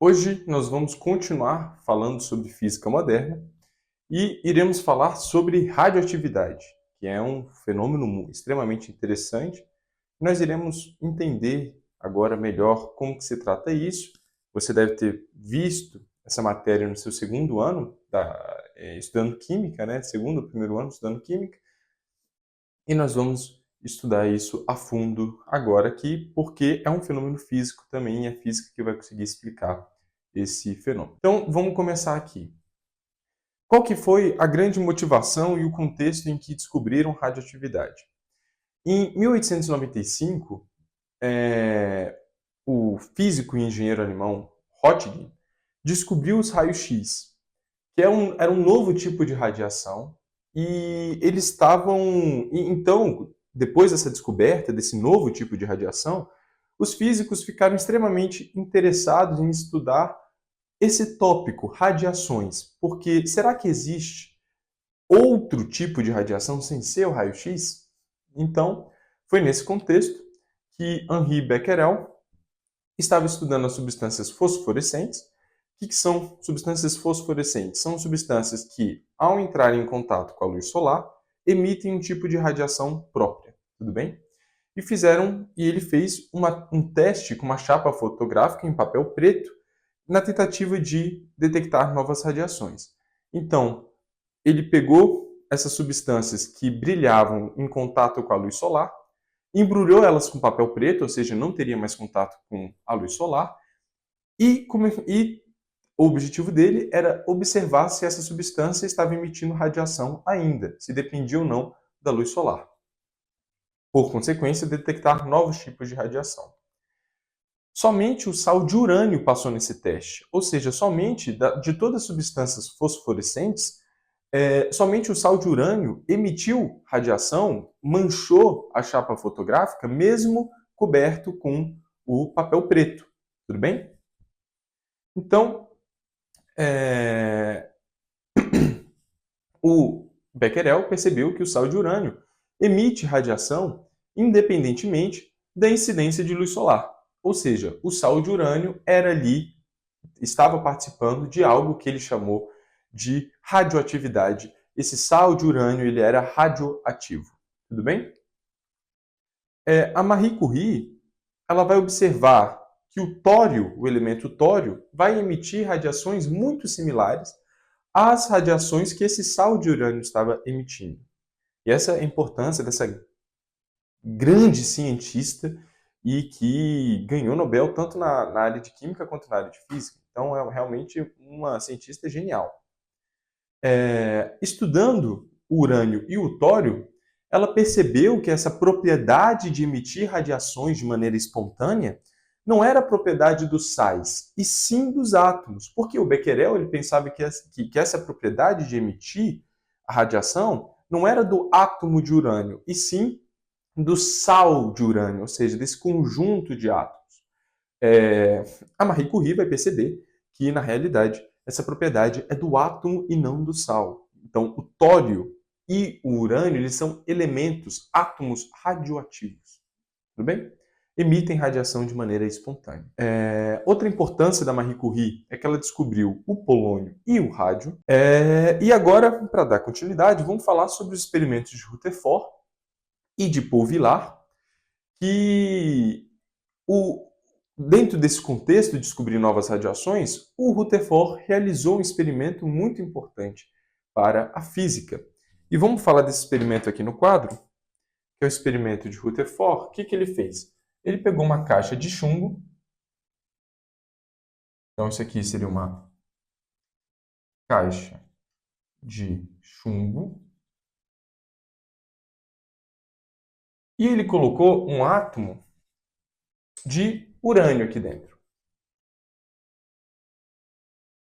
Hoje nós vamos continuar falando sobre física moderna e iremos falar sobre radioatividade, que é um fenômeno extremamente interessante. Nós iremos entender agora melhor como que se trata isso. Você deve ter visto essa matéria no seu segundo ano, estudando química, né? Segundo ou primeiro ano estudando química. E nós vamos estudar isso a fundo agora aqui, porque é um fenômeno físico também, e é a física que vai conseguir explicar esse fenômeno. Então, vamos começar aqui. Qual que foi a grande motivação e o contexto em que descobriram radioatividade? Em 1895, o físico e engenheiro alemão Röntgen descobriu os raios-x, que era um novo tipo de radiação, e eles estavam... Então, depois dessa descoberta desse novo tipo de radiação, os físicos ficaram extremamente interessados em estudar esse tópico, radiações, porque será que existe outro tipo de radiação sem ser o raio-x? Então, foi nesse contexto que Henri Becquerel estava estudando as substâncias fosforescentes. O que são substâncias fosforescentes? São substâncias que, ao entrarem em contato com a luz solar, emitem um tipo de radiação própria, tudo bem? E ele fez um teste com uma chapa fotográfica em papel preto, na tentativa de detectar novas radiações. Então, ele pegou essas substâncias que brilhavam em contato com a luz solar, embrulhou elas com papel preto, ou seja, não teria mais contato com a luz solar, e o objetivo dele era observar se essa substância estava emitindo radiação ainda, se dependia ou não da luz solar. Por consequência, detectar novos tipos de radiação. Somente o sal de urânio passou nesse teste, ou seja, somente de todas as substâncias fosforescentes, somente o sal de urânio emitiu radiação, manchou a chapa fotográfica, mesmo coberto com o papel preto. Tudo bem? Então, o Becquerel percebeu que o sal de urânio emite radiação independentemente da incidência de luz solar. Ou seja, o sal de urânio estava participando de algo que ele chamou de radioatividade. Esse sal de urânio ele era radioativo. Tudo bem? A Marie Curie ela vai observar que o elemento tório, vai emitir radiações muito similares às radiações que esse sal de urânio estava emitindo. E essa é a importância dessa grande cientista e que ganhou Nobel tanto na área de química quanto na área de física. Então, é realmente uma cientista genial. Estudando o urânio e o tório, ela percebeu que essa propriedade de emitir radiações de maneira espontânea não era propriedade dos sais, e sim dos átomos. Porque o Becquerel ele pensava que essa propriedade de emitir a radiação não era do átomo de urânio, e sim do sal de urânio, ou seja, desse conjunto de átomos. A Marie Curie vai perceber que, na realidade, essa propriedade é do átomo e não do sal. Então, o tório e o urânio eles são elementos, átomos radioativos. Tudo bem? Emitem radiação de maneira espontânea. Outra importância da Marie Curie é que ela descobriu o polônio e o rádio. E agora, para dar continuidade, vamos falar sobre os experimentos de Rutherford e de Paul Villard, que dentro desse contexto de descobrir novas radiações, o Rutherford realizou um experimento muito importante para a física. E vamos falar desse experimento aqui no quadro, que é o experimento de Rutherford. O que ele fez? Ele pegou uma caixa de chumbo. Então, isso aqui seria uma caixa de chumbo. E ele colocou um átomo de urânio aqui dentro.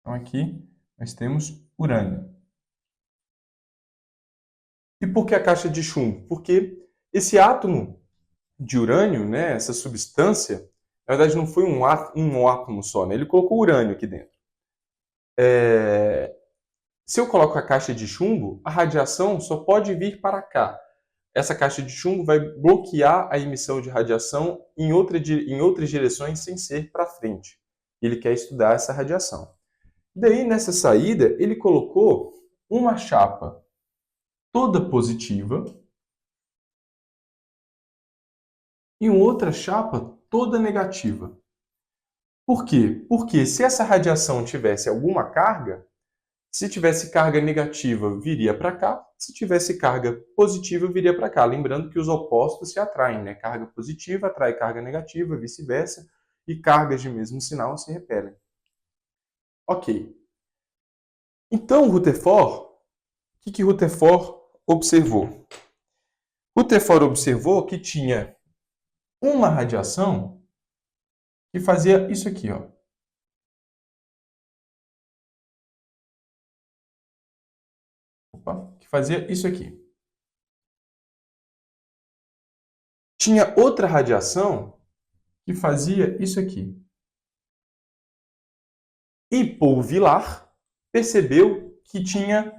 Então, aqui nós temos urânio. E por que a caixa de chumbo? Porque esse átomo de urânio, né, essa substância, na verdade não foi um átomo só, né? Ele colocou urânio aqui dentro. Se eu coloco a caixa de chumbo, a radiação só pode vir para cá. Essa caixa de chumbo vai bloquear a emissão de radiação em outras direções sem ser para frente. Ele quer estudar essa radiação. Daí, nessa saída, ele colocou uma chapa toda positiva e uma outra chapa toda negativa. Por quê? Porque se essa radiação tivesse alguma carga, se tivesse carga negativa, viria para cá. Se tivesse carga positiva, viria para cá. Lembrando que os opostos se atraem, né? Carga positiva atrai carga negativa, vice-versa, e cargas de mesmo sinal se repelem. Ok. Então, Rutherford, o que Rutherford observou? Rutherford observou que tinha uma radiação que fazia isso aqui, ó. Que fazia isso aqui. Tinha outra radiação que fazia isso aqui. E Paul Vilar percebeu que tinha,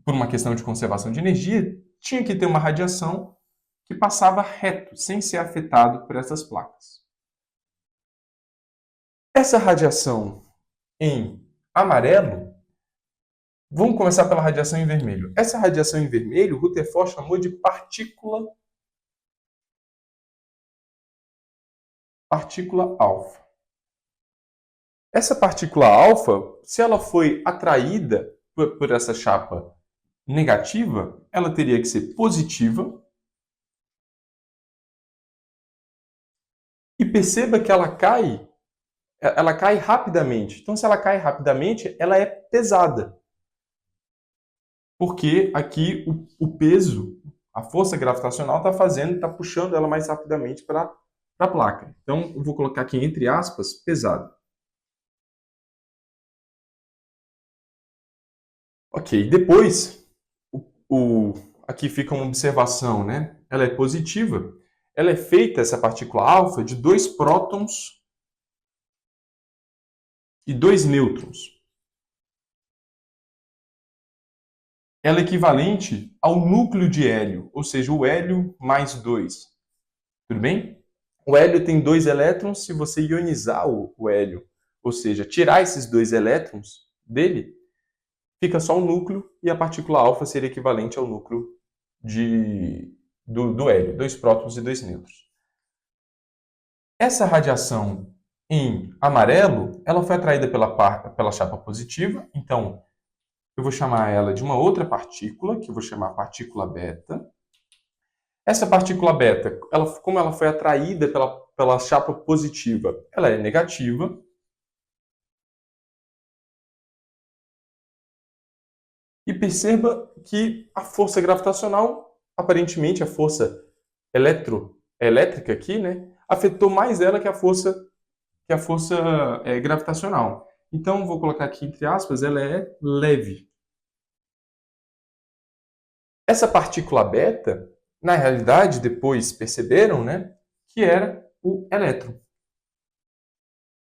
por uma questão de conservação de energia, tinha que ter uma radiação que passava reto, sem ser afetado por essas placas. Essa radiação em amarelo, vamos começar pela radiação em vermelho. Essa radiação em vermelho, Rutherford chamou de partícula alfa. Essa partícula alfa, se ela foi atraída por essa chapa negativa, ela teria que ser positiva. E perceba que ela cai rapidamente. Então, se ela cai rapidamente, ela é pesada. Porque aqui o peso, a força gravitacional está puxando ela mais rapidamente para a placa. Então, eu vou colocar aqui entre aspas, pesado. Ok, depois, aqui fica uma observação, né? Ela é positiva. Ela é feita, essa partícula alfa, de 2 prótons e 2 nêutrons. Ela é equivalente ao núcleo de hélio, ou seja, o hélio mais 2. Tudo bem? O hélio tem 2 elétrons. Se você ionizar o hélio, ou seja, tirar esses 2 elétrons dele, fica só um núcleo e a partícula alfa seria equivalente ao núcleo do hélio, 2 prótons e 2 nêutrons. Essa radiação em amarelo, ela foi atraída pela chapa positiva, então eu vou chamar ela de uma outra partícula, que eu vou chamar partícula beta. Essa partícula beta, como ela foi atraída pela chapa positiva, ela é negativa. E perceba que a força gravitacional, aparentemente a força elétrica aqui, né, afetou mais ela que a força gravitacional. Então, vou colocar aqui entre aspas, ela é leve. Essa partícula beta, na realidade, depois perceberam, né, que era o elétron.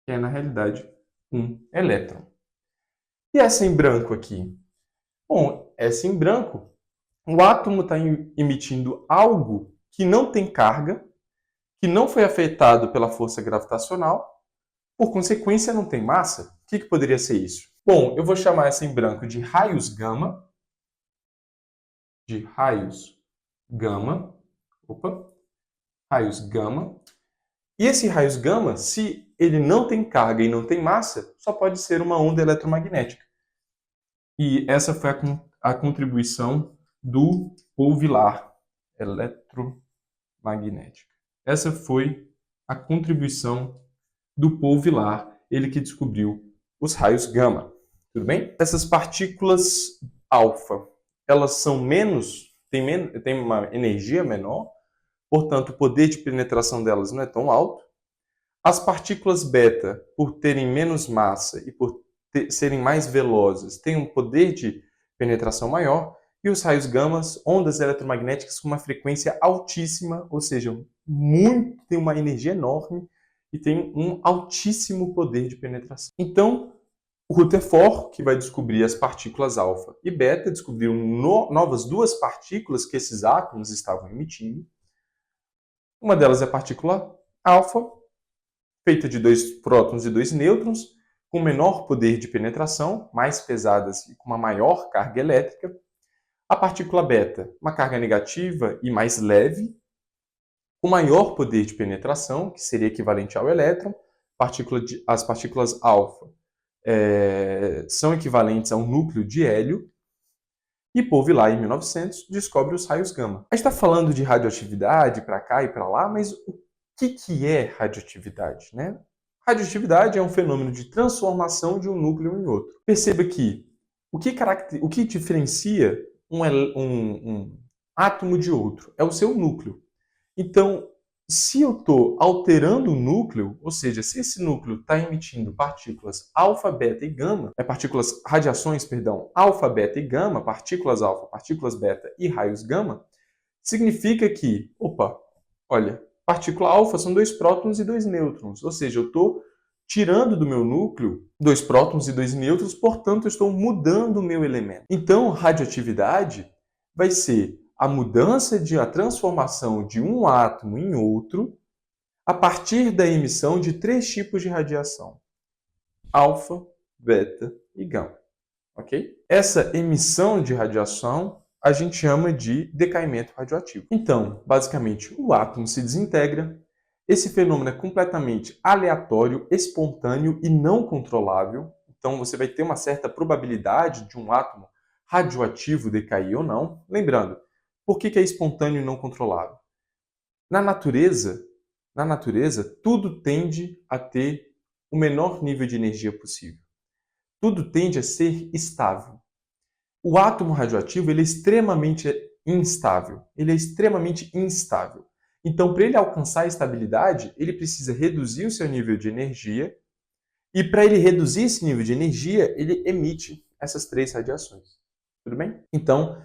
Que é, na realidade, um elétron. E essa em branco aqui? Bom, essa em branco, o átomo está emitindo algo que não tem carga, que não foi afetado pela força gravitacional, por consequência não tem massa. O que poderia ser isso? Bom, eu vou chamar essa em branco de raios gama. Raios gama. E esse raios gama, se ele não tem carga e não tem massa, só pode ser uma onda eletromagnética. E essa foi a contribuição do Paul Vilar, eletromagnética. Essa foi a contribuição do Paul Vilar, ele que descobriu os raios gama. Tudo bem? Essas partículas alfa, elas são têm uma energia menor, portanto, o poder de penetração delas não é tão alto. As partículas beta, por terem menos massa e por serem mais velozes, têm um poder de penetração maior. E os raios gama, ondas eletromagnéticas com uma frequência altíssima, ou seja, tem uma energia enorme e tem um altíssimo poder de penetração. Então, o Rutherford, que vai descobrir as partículas alfa e beta, descobriu novas 2 partículas que esses átomos estavam emitindo. Uma delas é a partícula alfa, feita de 2 prótons e 2 nêutrons, com menor poder de penetração, mais pesadas e com uma maior carga elétrica. A partícula beta, uma carga negativa e mais leve, com maior poder de penetração, que seria equivalente ao elétron. As partículas alfa são equivalentes a um núcleo de hélio. E Pove, lá em 1900, descobre os raios gama. A gente está falando de radioatividade para cá e para lá, mas o que é radioatividade, né? Radioatividade é um fenômeno de transformação de um núcleo em outro. Perceba que o que diferencia um átomo de outro é o seu núcleo. Então, se eu estou alterando o núcleo, ou seja, se esse núcleo está emitindo partículas alfa, beta e gama, radiações, alfa, beta e gama, partículas alfa, partículas beta e raios gama, significa que, olha, partícula alfa são 2 prótons e 2 nêutrons, ou seja, eu estou tirando do meu núcleo 2 prótons e 2 nêutrons, portanto, eu estou mudando o meu elemento. Então, radioatividade vai ser a transformação de um átomo em outro a partir da emissão de 3 tipos de radiação: alfa, beta e gama. Ok? Essa emissão de radiação a gente chama de decaimento radioativo. Então, basicamente, o átomo se desintegra. Esse fenômeno é completamente aleatório, espontâneo e não controlável. Então, você vai ter uma certa probabilidade de um átomo radioativo decair ou não. Lembrando, por que é espontâneo e não controlável? Na natureza, tudo tende a ter o menor nível de energia possível. Tudo tende a ser estável. O átomo radioativo ele é extremamente instável. Ele é extremamente instável. Então, para ele alcançar a estabilidade, ele precisa reduzir o seu nível de energia. E para ele reduzir esse nível de energia, ele emite essas 3 radiações. Tudo bem? Então,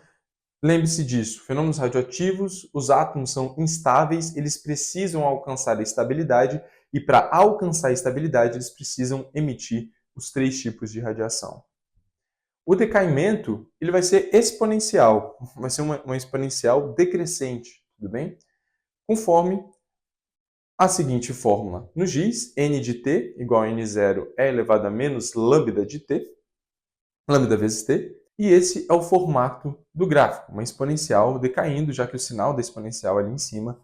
lembre-se disso, fenômenos radioativos, os átomos são instáveis, eles precisam alcançar a estabilidade e para alcançar a estabilidade eles precisam emitir os 3 tipos de radiação. O decaimento ele vai ser exponencial, vai ser uma exponencial decrescente, tudo bem? Conforme a seguinte fórmula nos diz, n de t igual a n0 é elevado a menos lambda de t, lambda vezes t, e esse é o formato do gráfico, uma exponencial decaindo, já que o sinal da exponencial ali em cima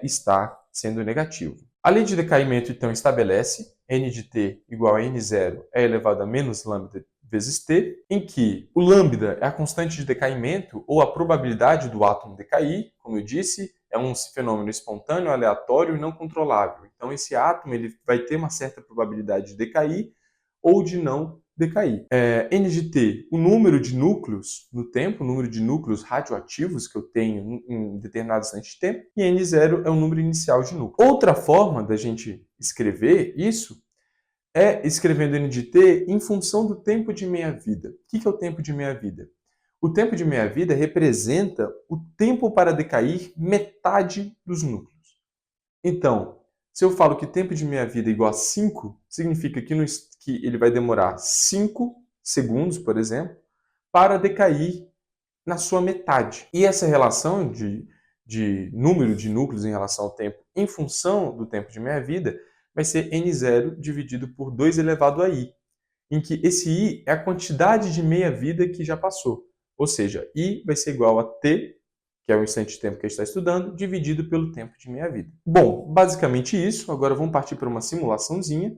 está sendo negativo. A lei de decaimento, então, estabelece n de t igual a n0 é elevado a menos lambda vezes t, em que o lambda é a constante de decaimento ou a probabilidade do átomo decair, como eu disse, é um fenômeno espontâneo, aleatório e não controlável. Então, esse átomo ele vai ter uma certa probabilidade de decair ou de não decair. N de t, o número de núcleos no tempo, o número de núcleos radioativos que eu tenho em determinado instante de tempo, e N0 é o número inicial de núcleos. Outra forma da gente escrever isso é escrevendo N de t em função do tempo de meia-vida. O que é o tempo de meia-vida? O tempo de meia-vida representa o tempo para decair metade dos núcleos. Então, se eu falo que tempo de meia-vida é igual a 5, significa que ele vai demorar 5 segundos, por exemplo, para decair na sua metade. E essa relação de número de núcleos em relação ao tempo em função do tempo de meia-vida vai ser n0 dividido por 2 elevado a i, em que esse i é a quantidade de meia-vida que já passou. Ou seja, i vai ser igual a t, que é o instante de tempo que a gente está estudando, dividido pelo tempo de meia-vida. Bom, basicamente isso. Agora vamos partir para uma simulaçãozinha.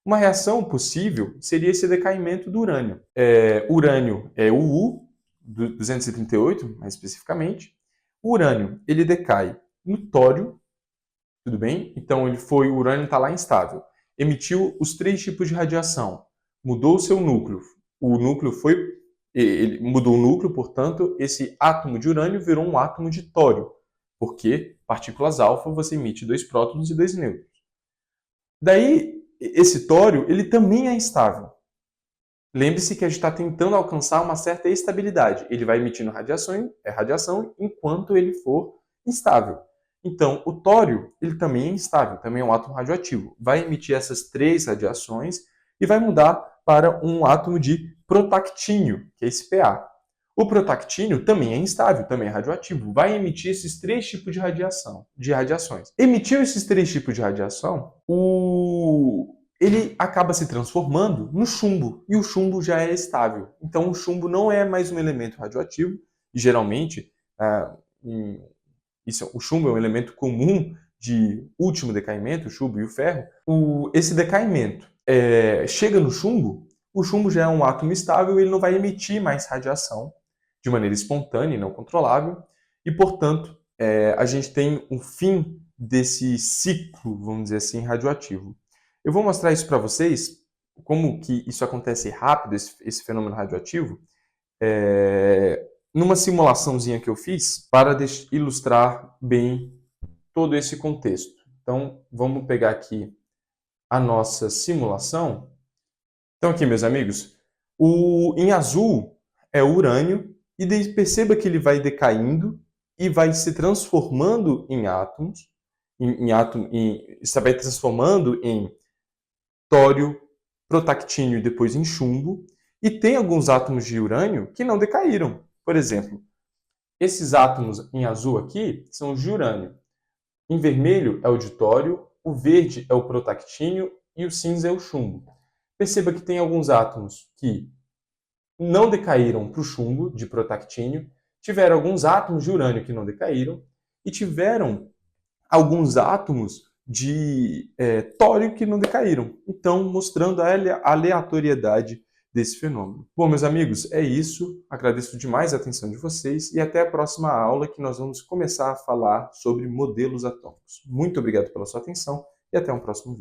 Uma reação possível seria esse decaimento do urânio. Urânio é o U, 238, mais especificamente. O urânio, ele decai no tório, tudo bem? Então, o urânio está lá instável. Emitiu os 3 tipos de radiação. Mudou o seu núcleo. Ele mudou o núcleo, portanto, esse átomo de urânio virou um átomo de tório, porque partículas alfa você emite 2 prótons e 2 nêutrons. Daí, esse tório ele também é instável. Lembre-se que a gente está tentando alcançar uma certa estabilidade. Ele vai emitindo radiação enquanto ele for instável. Então, o tório ele também é instável, também é um átomo radioativo. Vai emitir essas 3 radiações e vai mudar para um átomo de protactínio, que é esse Pa. O protactínio também é instável, também é radioativo. Vai emitir esses 3 tipos de radiações. Emitiu esses 3 tipos de radiação, ele acaba se transformando no chumbo, e o chumbo já é estável. Então, o chumbo não é mais um elemento radioativo, e geralmente, o chumbo é um elemento comum de último decaimento, o chumbo e o ferro. Esse decaimento chega no chumbo, o chumbo já é um átomo estável e ele não vai emitir mais radiação de maneira espontânea e não controlável, e, portanto, a gente tem um fim desse ciclo, vamos dizer assim, radioativo. Eu vou mostrar isso para vocês, como que isso acontece rápido, esse fenômeno radioativo, numa simulaçãozinha que eu fiz para ilustrar bem todo esse contexto. Então, vamos pegar aqui a nossa simulação. Então, aqui, meus amigos, em azul é o urânio, e perceba que ele vai decaindo e vai se transformando em átomos, vai transformando em tório, protactínio e depois em chumbo, e tem alguns átomos de urânio que não decaíram. Por exemplo, esses átomos em azul aqui são os de urânio. Em vermelho é o de tório, o verde é o protactínio e o cinza é o chumbo. Perceba que tem alguns átomos que não decaíram para o chumbo, de protactínio, tiveram alguns átomos de urânio que não decaíram, e tiveram alguns átomos de tório que não decaíram. Então, mostrando a aleatoriedade desse fenômeno. Bom, meus amigos, é isso. Agradeço demais a atenção de vocês e até a próxima aula, que nós vamos começar a falar sobre modelos atômicos. Muito obrigado pela sua atenção e até um próximo vídeo.